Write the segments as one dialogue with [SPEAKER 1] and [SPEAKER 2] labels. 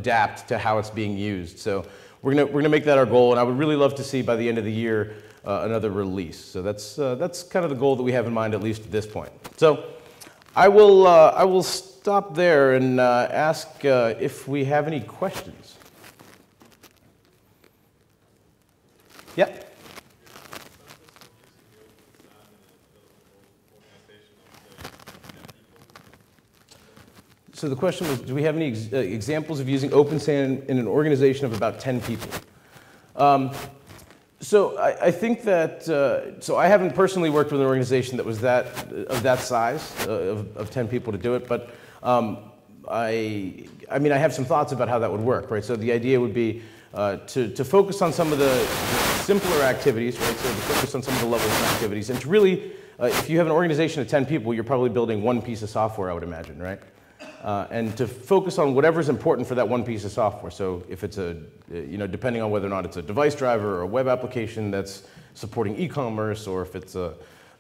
[SPEAKER 1] adapt to how it's being used. So we're gonna make that our goal, and I would really love to see by the end of the year another release. So that's kind of the goal that we have in mind, at least at this point. So I will stop there and ask if we have any questions. Yep. So the question was, do we have any examples of using OpenSAN in an organization of about 10 people? So I think that, so I haven't personally worked with an organization that was of that size, of 10 people to do it, but I mean, I have some thoughts about how that would work, right? So the idea would be to focus on some of the simpler activities, right? So to focus on some of the level of activities, and to really, if you have an organization of 10 people, you're probably building one piece of software, I would imagine, right? And to focus on whatever's important for that one piece of software. So if it's depending on whether or not it's a device driver or a web application that's supporting e-commerce, or if it's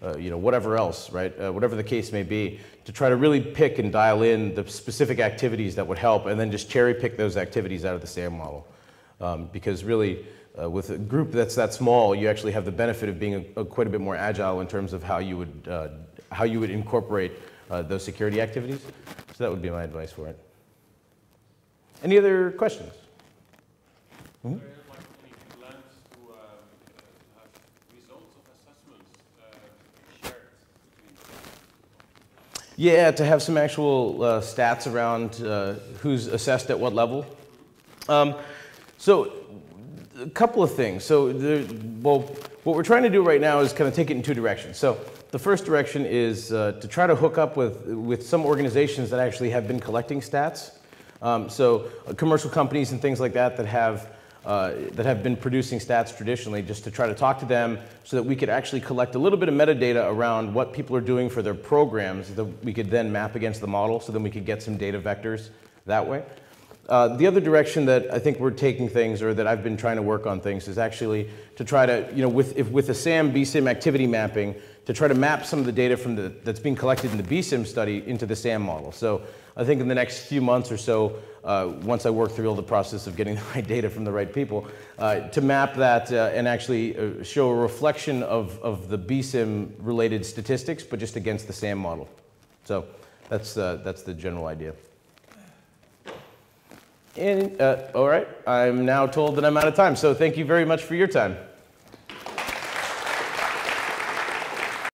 [SPEAKER 1] whatever else, right? Whatever the case may be, to try to really pick and dial in the specific activities that would help, and then just cherry pick those activities out of the SAM model. Because really, with a group that's that small, you actually have the benefit of being quite a bit more agile in terms of how you would incorporate those security activities. So that would be my advice for it. Any other questions? Mm-hmm. Yeah, to have some actual stats around who's assessed at what level. So a couple of things. So what we're trying to do right now is kind of take it in two directions. So the first direction is to try to hook up with some organizations that actually have been collecting stats. So commercial companies and things like that that have been producing stats traditionally, just to try to talk to them so that we could actually collect a little bit of metadata around what people are doing for their programs that we could then map against the model, so then we could get some data vectors that way. The other direction that I think we're taking things, or that I've been trying to work on things, is actually to try to, with a SAM BSIM activity mapping, to try to map some of the data that's being collected in the BSIM study into the SAM model. So I think in the next few months or so, once I work through all the process of getting the right data from the right people, to map that and actually show a reflection of the BSIM related statistics, but just against the SAM model. So that's the general idea. And all right, I'm now told that I'm out of time. So thank you very much for your time.